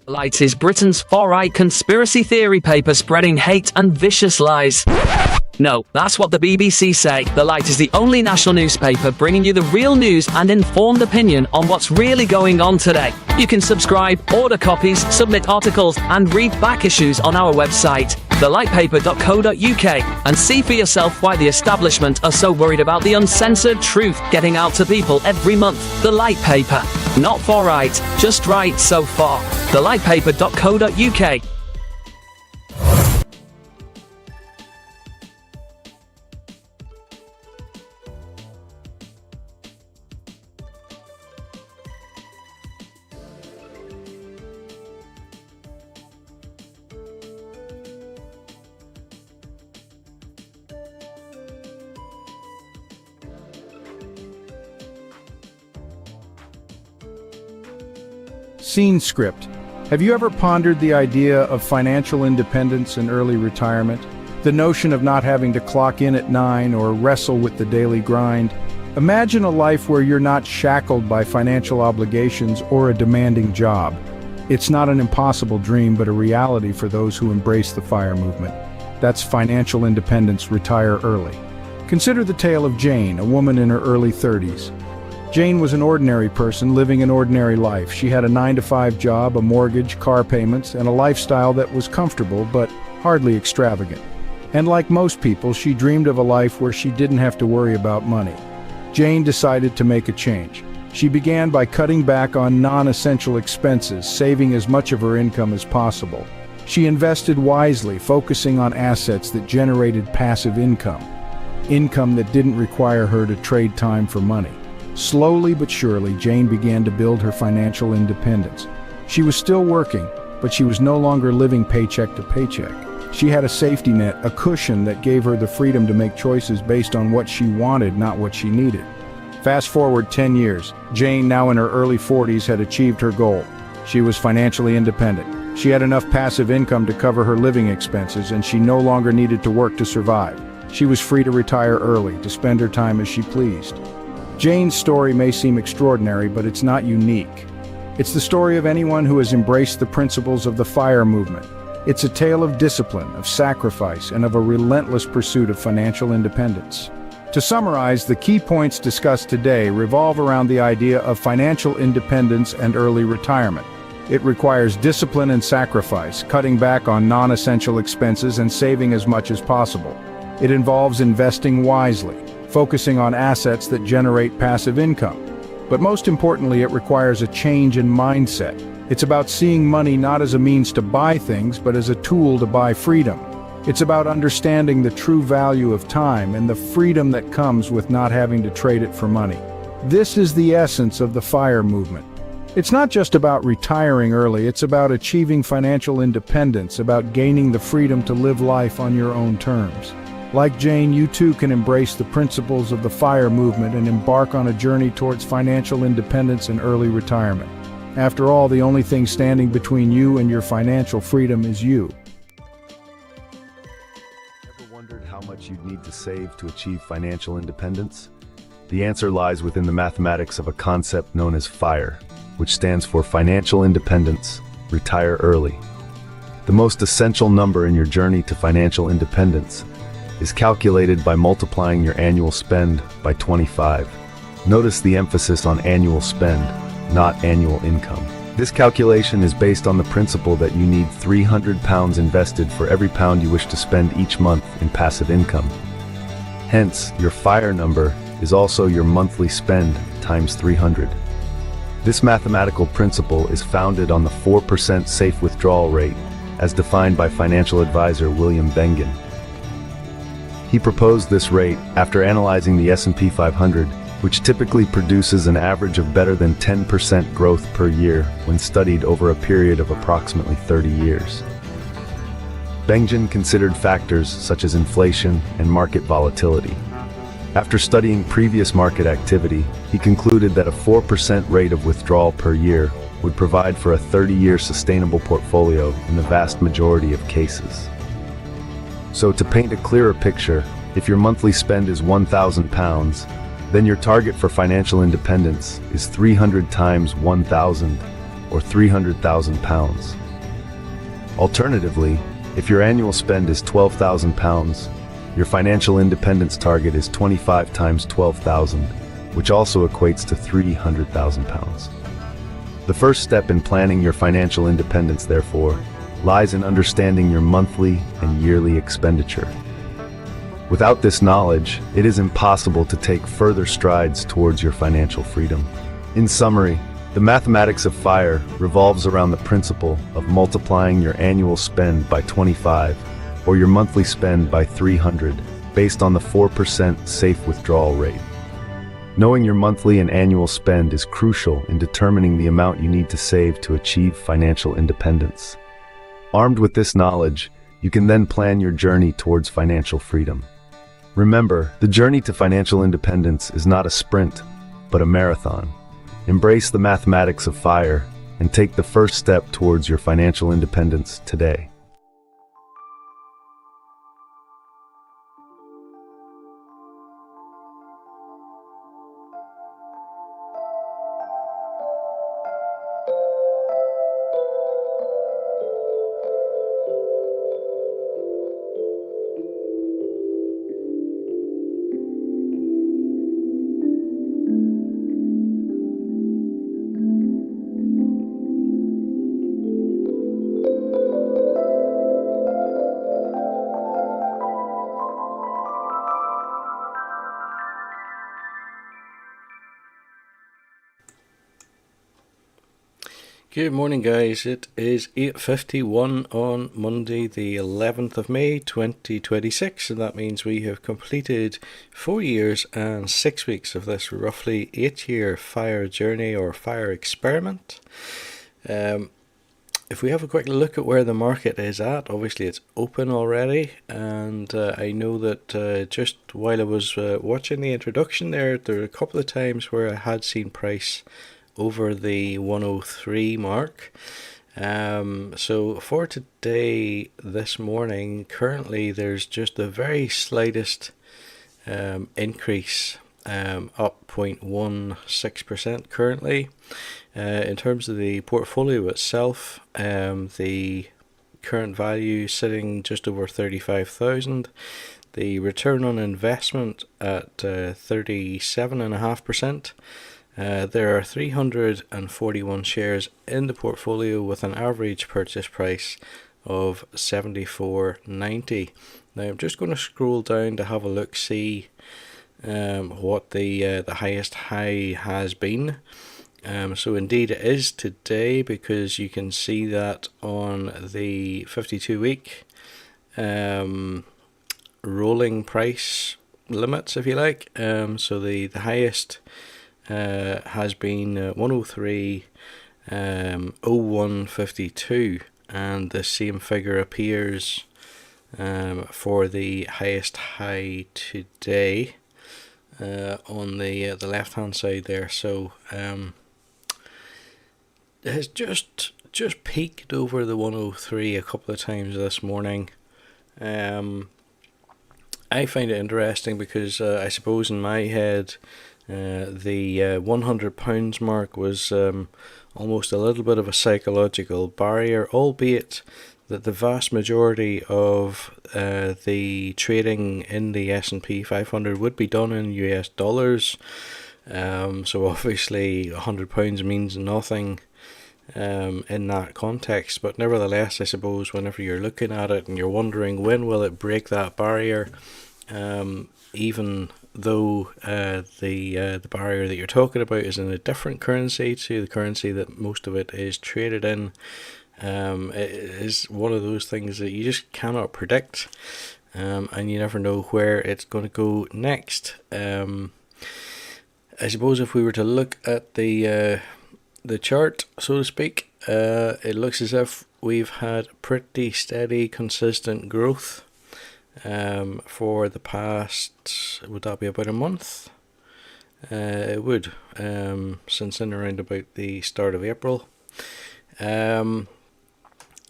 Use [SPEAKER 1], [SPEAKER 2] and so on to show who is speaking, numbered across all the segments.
[SPEAKER 1] Light is Britain's far-right conspiracy theory paper spreading hate and vicious lies. No, that's what the BBC say. The Light is the only national newspaper bringing you the real news and informed opinion on what's really going on today. You can subscribe, order copies, submit articles, and read back issues on our website, thelightpaper.co.uk, and see for yourself why the establishment are so worried about the uncensored truth getting out to people every month. The Light Paper. Not far right, just right so far. thelightpaper.co.uk.
[SPEAKER 2] Scene script. Have you ever pondered the idea of financial independence and early retirement? The notion of not having to clock in at 9 or wrestle with the daily grind? Imagine a life where you're not shackled by financial obligations or a demanding job. It's not an impossible dream, but a reality for those who embrace the FIRE movement. That's financial independence, retire early. Consider the tale of Jane, a woman in her early 30s. Jane was an ordinary person living an ordinary life. She had a 9-to-5 job, a mortgage, car payments, and a lifestyle that was comfortable but hardly extravagant. And like most people, she dreamed of a life where she didn't have to worry about money. Jane decided to make a change. She began by cutting back on non-essential expenses, saving as much of her income as possible. She invested wisely, focusing on assets that generated passive income that didn't require her to trade time for money. Slowly but surely, Jane began to build her financial independence. She was still working, but she was no longer living paycheck to paycheck. She had a safety net, a cushion that gave her the freedom to make choices based on what she wanted, not what she needed. Fast forward 10 years, Jane, now in her early 40s, had achieved her goal. She was financially independent. She had enough passive income to cover her living expenses, and she no longer needed to work to survive. She was free to retire early, to spend her time as she pleased. Jane's story may seem extraordinary, but it's not unique. It's the story of anyone who has embraced the principles of the FIRE movement. It's a tale of discipline, of sacrifice, and of a relentless pursuit of financial independence. To summarize, the key points discussed today revolve around the idea of financial independence and early retirement. It requires discipline and sacrifice, cutting back on non-essential expenses and saving as much as possible. It involves investing wisely, focusing on assets that generate passive income. But most importantly, it requires a change in mindset. It's about seeing money not as a means to buy things, but as a tool to buy freedom. It's about understanding the true value of time and the freedom that comes with not having to trade it for money. This is the essence of the FIRE movement. It's not just about retiring early, it's about achieving financial independence, about gaining the freedom to live life on your own terms. Like Jane, you too can embrace the principles of the FIRE movement and embark on a journey towards financial independence and early retirement. After all, the only thing standing between you and your financial freedom is you.
[SPEAKER 3] Ever wondered how much you'd need to save to achieve financial independence? The answer lies within the mathematics of a concept known as FIRE, which stands for Financial Independence, Retire Early. The most essential number in your journey to financial independence is calculated by multiplying your annual spend by 25. Notice the emphasis on annual spend, not annual income. This calculation is based on the principle that you need £300 invested for every pound you wish to spend each month in passive income. Hence, your FIRE number is also your monthly spend times 300. This mathematical principle is founded on the 4% safe withdrawal rate, as defined by financial advisor William Bengen. He proposed this rate after analyzing the S&P 500, which typically produces an average of better than 10% growth per year when studied over a period of approximately 30 years. Bengen considered factors such as inflation and market volatility. After studying previous market activity, he concluded that a 4% rate of withdrawal per year would provide for a 30-year sustainable portfolio in the vast majority of cases. So to paint a clearer picture, if your monthly spend is £1,000, then your target for financial independence is 300 times 1,000, or £300,000. Alternatively, if your annual spend is £12,000, your financial independence target is 25 times 12,000, which also equates to £300,000. The first step in planning your financial independence, therefore, lies in understanding your monthly and yearly expenditure. Without this knowledge, it is impossible to take further strides towards your financial freedom. In summary, the mathematics of FIRE revolves around the principle of multiplying your annual spend by 25 or your monthly spend by 300 based on the 4% safe withdrawal rate. Knowing your monthly and annual spend is crucial in determining the amount you need to save to achieve financial independence. Armed with this knowledge, you can then plan your journey towards financial freedom. Remember, the journey to financial independence is not a sprint, but a marathon. Embrace the mathematics of FIRE and take the first step towards your financial independence today.
[SPEAKER 4] Good morning, guys. It is 8:51 on Monday, the 11th of May, 2026, and that means we have completed 4 years and 6 weeks of this roughly 8-year FIRE journey or FIRE experiment. If we have a quick look at where the market is at, obviously it's open already, and I know that just while I was watching the introduction there were a couple of times where I had seen price over the 103 mark. So for today, this morning, currently there's just the very slightest increase, up 0.16% currently. In terms of the portfolio itself, the current value sitting just over 35,000. The return on investment at 37.5%. There are 341 shares in the portfolio with an average purchase price of $74.90. Now I'm just going to scroll down to have a look, see what the highest high has been. So indeed it is today, because you can see that on the 52-week rolling price limits, if you like. So the highest has been 103.0152, and the same figure appears for the highest high today on the left hand side there. So it has just peaked over the 103 a couple of times this morning. I find it interesting because I suppose in my head the £100 mark was almost a little bit of a psychological barrier, albeit that the vast majority of the trading in the S&P 500 would be done in US dollars. So obviously £100 means nothing in that context, but nevertheless, I suppose whenever you're looking at it and you're wondering when will it break that barrier, even though the barrier that you're talking about is in a different currency to the currency that most of it is traded in, it is one of those things that you just cannot predict, and you never know where it's going to go next. I suppose if we were to look at the chart, so to speak, it looks as if we've had pretty steady, consistent growth for the past, would that be about a month? It would, since in around about the start of April. Now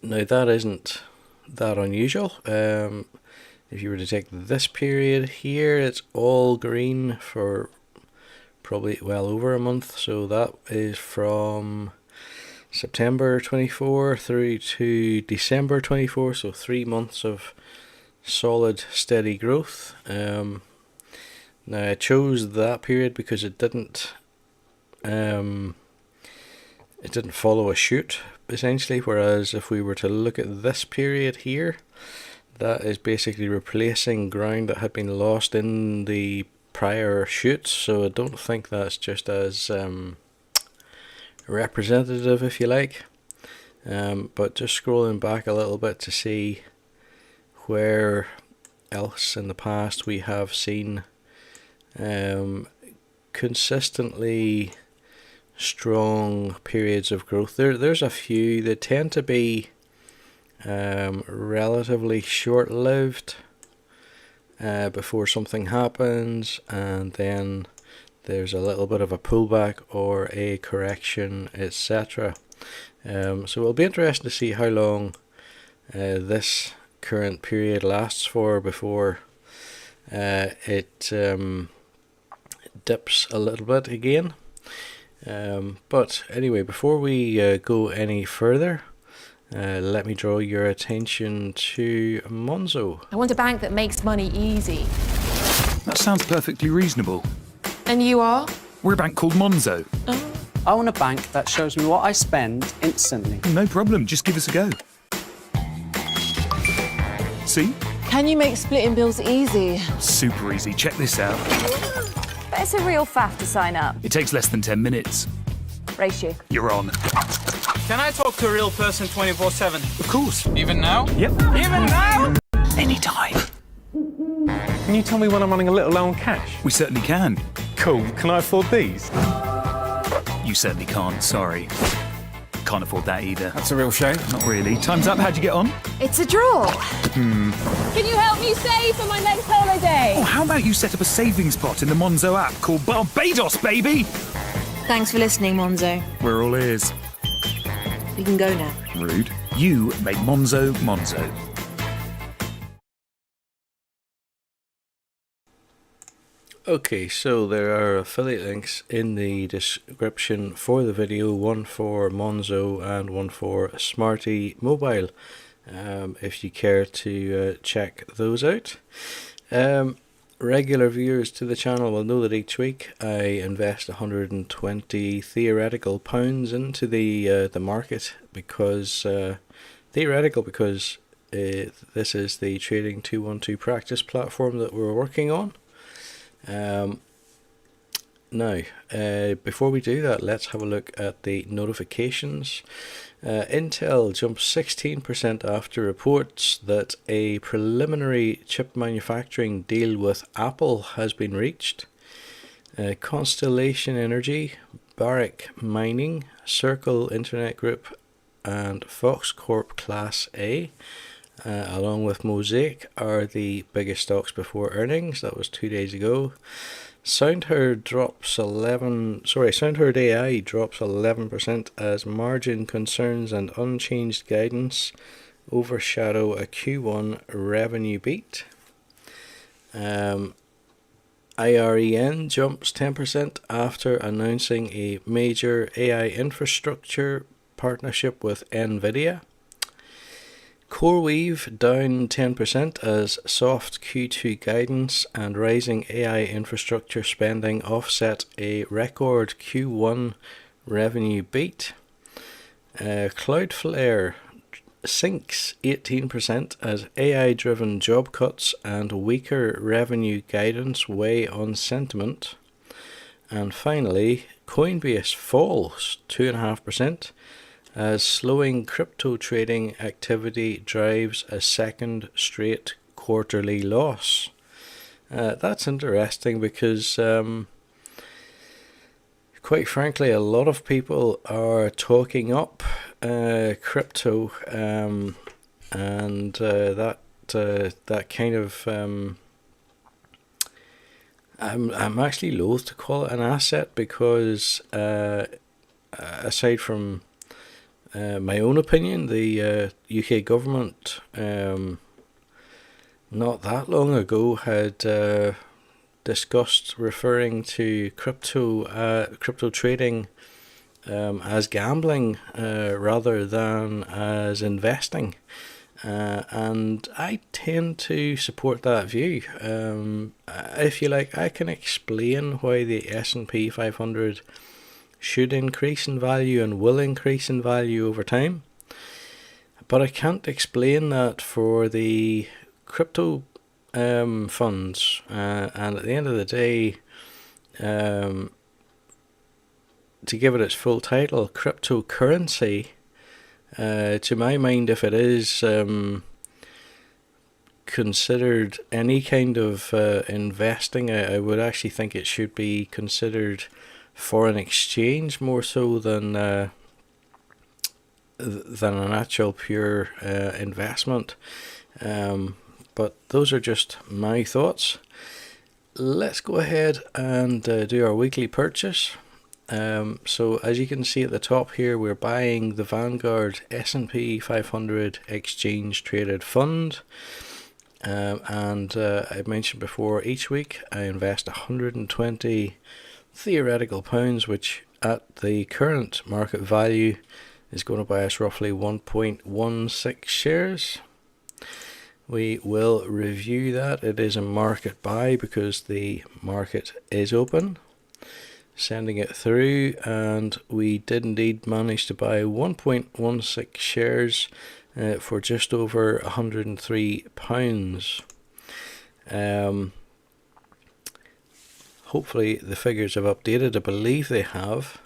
[SPEAKER 4] that isn't that unusual. If you were to take this period here, it's all green for probably well over a month. So that is from September 24 through to December 24, so 3 months of solid, steady growth. Now I chose that period because it didn't follow a shoot, essentially, whereas if we were to look at this period here, that is basically replacing ground that had been lost in the prior shoots, so I don't think that's just as representative, if you like. But just scrolling back a little bit to see where else in the past we have seen consistently strong periods of growth. There's a few. They tend to be relatively short-lived before something happens, and then there's a little bit of a pullback or a correction, etc. So it'll be interesting to see how long this current period lasts for before it dips a little bit again. But anyway, before we go any further, let me draw your attention to Monzo.
[SPEAKER 5] I want a bank that makes money easy.
[SPEAKER 6] That sounds perfectly reasonable.
[SPEAKER 5] And you are?
[SPEAKER 6] We're a bank called Monzo.
[SPEAKER 7] I want a bank that shows me what I spend instantly.
[SPEAKER 6] No problem, just give us a go. See?
[SPEAKER 8] Can you make splitting bills easy?
[SPEAKER 6] Super easy, check this out.
[SPEAKER 8] But it's a real faff to sign up.
[SPEAKER 6] It takes less than 10 minutes.
[SPEAKER 8] Race you.
[SPEAKER 6] You're on.
[SPEAKER 9] Can I talk to a real person 24/7?
[SPEAKER 6] Of course.
[SPEAKER 9] Even now?
[SPEAKER 6] Yep.
[SPEAKER 9] Even now?
[SPEAKER 6] Anytime.
[SPEAKER 10] Can you tell me when I'm running a little low on cash?
[SPEAKER 6] We certainly can.
[SPEAKER 10] Cool. Can I afford these?
[SPEAKER 6] You certainly can't, sorry. Can't afford that either.
[SPEAKER 10] That's a real shame.
[SPEAKER 6] Not really. Time's up, how'd you get on?
[SPEAKER 8] It's a draw. Can you help me save for my next holiday?
[SPEAKER 6] Oh, how about you set up a savings pot in the Monzo app called Barbados, baby?
[SPEAKER 8] Thanks for listening, Monzo.
[SPEAKER 6] We're all ears.
[SPEAKER 8] You can go now.
[SPEAKER 6] Rude. You make Monzo Monzo.
[SPEAKER 4] Okay, so there are affiliate links in the description for the video, one for Monzo and one for Smarty Mobile, if you care to check those out. Regular viewers to the channel will know that each week I invest 120 theoretical pounds into the market because because this is the Trading 212 practice platform that we're working on. Now, before we do that, let's have a look at the notifications. Intel jumps 16% after reports that a preliminary chip manufacturing deal with Apple has been reached. Constellation Energy, Barrick Mining, Circle Internet Group and Fox Corp Class A, along with Mosaic, are the biggest stocks before earnings. That was 2 days ago. SoundHound AI drops 11% as margin concerns and unchanged guidance overshadow a Q1 revenue beat. IREN jumps 10% after announcing a major AI infrastructure partnership with Nvidia. CoreWeave down 10% as soft Q2 guidance and rising AI infrastructure spending offset a record Q1 revenue beat. Cloudflare sinks 18% as AI-driven job cuts and weaker revenue guidance weigh on sentiment. And finally, Coinbase falls 2.5%. as slowing crypto trading activity drives a second straight quarterly loss. That's interesting because, quite frankly, a lot of people are talking up crypto, and that kind of I'm actually loath to call it an asset because aside from my own opinion, the UK government not that long ago had discussed referring to crypto trading as gambling rather than as investing. And I tend to support that view. If you like, I can explain why the S&P 500 should increase in value and will increase in value over time. But I can't explain that for the crypto funds. And at the end of the day, to give it its full title, cryptocurrency, to my mind, if it is considered any kind of investing, I would actually think it should be considered foreign exchange more so than an actual pure investment. But those are just my thoughts. Let's go ahead and do our weekly purchase. So as you can see at the top here, we're buying the Vanguard S&P 500 exchange traded fund. And I mentioned before, each week I invest 120 theoretical pounds, which at the current market value is going to buy us roughly 1.16 shares. We will review that. It is a market buy because the market is open. Sending it through, and we did indeed manage to buy 1.16 shares for just over £103. Hopefully the figures have updated. I believe they have.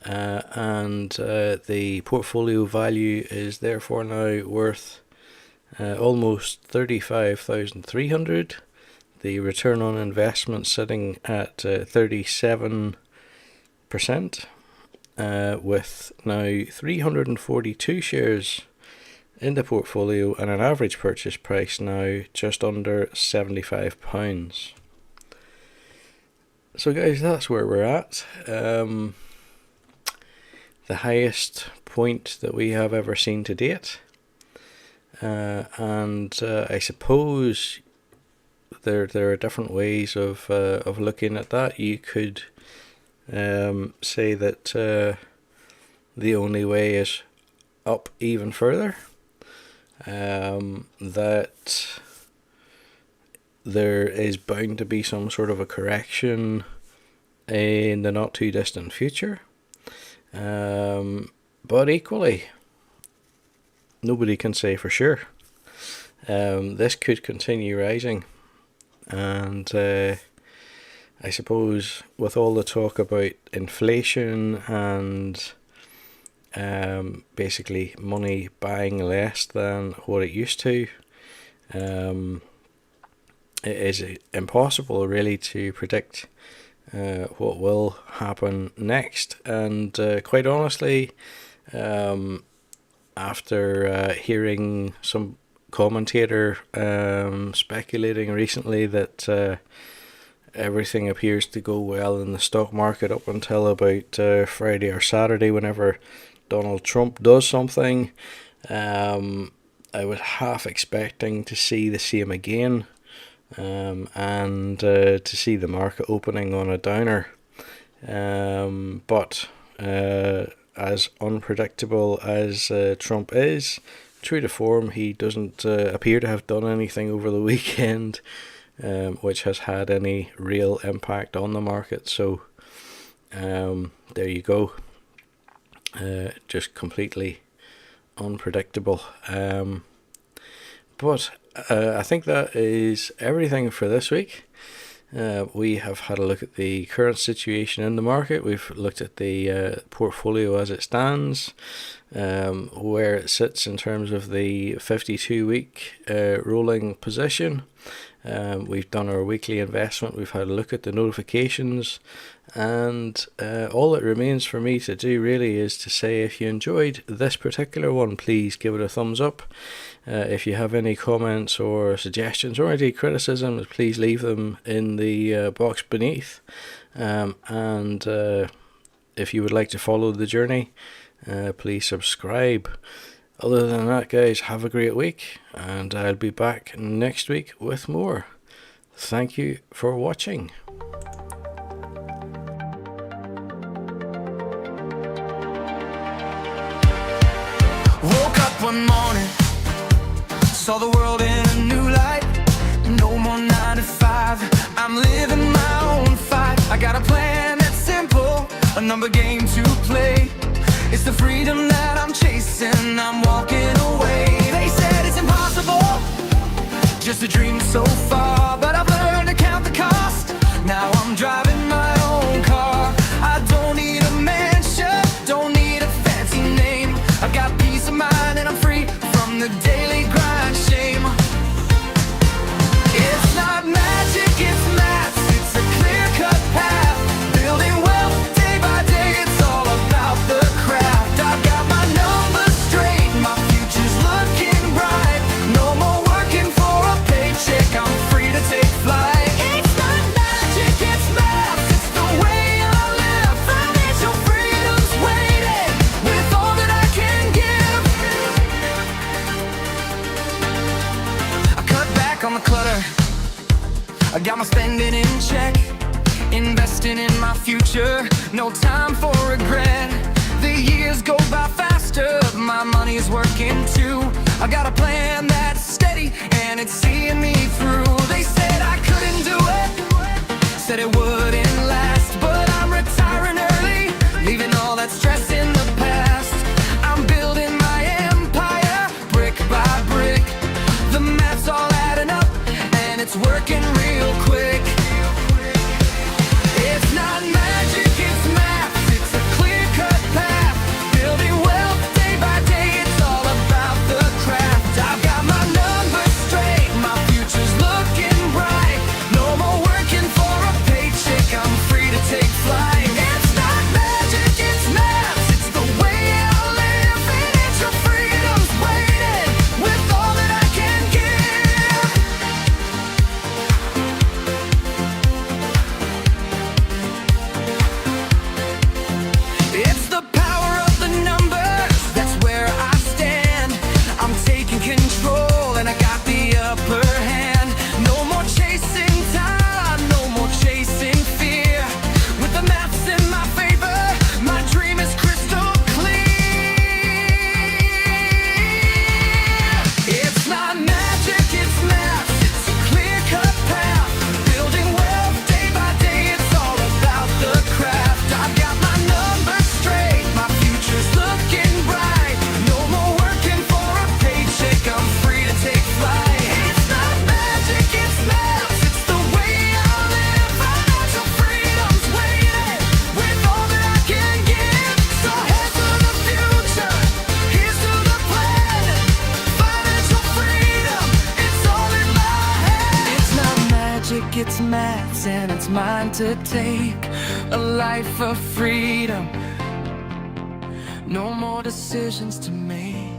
[SPEAKER 4] And the portfolio value is therefore now worth almost 35,300. The return on investment sitting at 37%, with now 342 shares in the portfolio and an average purchase price now just under £75. So guys, that's where we're at. The highest point that we have ever seen to date. And I suppose there are different ways of looking at that. You could say that the only way is up even further. That there is bound to be some sort of a correction in the not too distant future. But equally, nobody can say for sure. This could continue rising. And I suppose with all the talk about inflation and basically money buying less than what it used to, it is impossible really to predict what will happen next. And quite honestly, after hearing some commentator speculating recently that everything appears to go well in the stock market up until about Friday or Saturday, whenever Donald Trump does something, I was half expecting to see the same again, and to see the market opening on a downer. But as unpredictable as Trump is, true to form, he doesn't appear to have done anything over the weekend which has had any real impact on the market. So there you go. Just completely unpredictable. But I think that is everything for this week. We have had a look at the current situation in the market. We've looked at the portfolio as it stands, where it sits in terms of the 52-week rolling position. We've done our weekly investment. We've had a look at the notifications, and all that remains for me to do really is to say, if you enjoyed this particular one, please give it a thumbs up. If you have any comments or suggestions or any criticisms, please leave them in the box beneath. And if you would like to follow the journey, please subscribe. Other than that, guys, have a great week, and I'll be back next week with more. Thank you for watching.
[SPEAKER 9] one morning, saw the world in a new light. No more 9 to 5, I'm living my own fight. I got a plan that's simple, a number game to play. It's the freedom that I'm chasing, I'm walking away. They said it's impossible, just a dream so far, but I've learned to count the cost. Now I'm driving my own car. I don't need a mansion, don't need a fancy name. I've got peace of mind and I'm free from the daily grind shame. It's not magic, it's maths, it's a clear-cut path. Building wealth day by day, it's all about the craft. I've got my numbers straight, my future's looking bright. No more working for a paycheck, I'm free to take flight. It's not magic, it's maths, it's the way I live. Financial freedom's waiting, with all that I can give. I cut back on the clutter, I got my spending in check, investing in my future, no time for regret. The years go by faster, my money is working too. I got a plan that's steady and it's seeing me through. They said I couldn't do it, said it wouldn't last, but I'm retiring early, leaving all that stress in the past. I'm building my empire, brick by brick. The math's all adding up and it's working real quick. It's not magic, it's math, it's a clear-cut path. Building wealth day by day, it's all about the craft. I've got my numbers straight, my future's looking bright. No more working for a paycheck, I'm free to take flight. It's not magic, it's math, it's the way I live. Financial freedom's waiting, with all that I can give. It's the power of the numbers, that's where I stand. I'm taking control and I got the upper hand. No more chasing time, no more chasing fear. With the maths in my favor, my dream is crystal clear. It's not magic, it's maths, it's a clear-cut path. Building wealth day by day, it's all about the craft. I've got my numbers straight, my future's looking bright. No more working for a paycheck, I'm free to take flight. It's not magic, it's maths, it's the way I live. Financial freedom's waiting, with all that I can give. So head to the future, here's to the plan. Financial freedom, it's all in my head. It's not magic, it's maths, and it's mine to take. A life of freedom, no more decisions to make.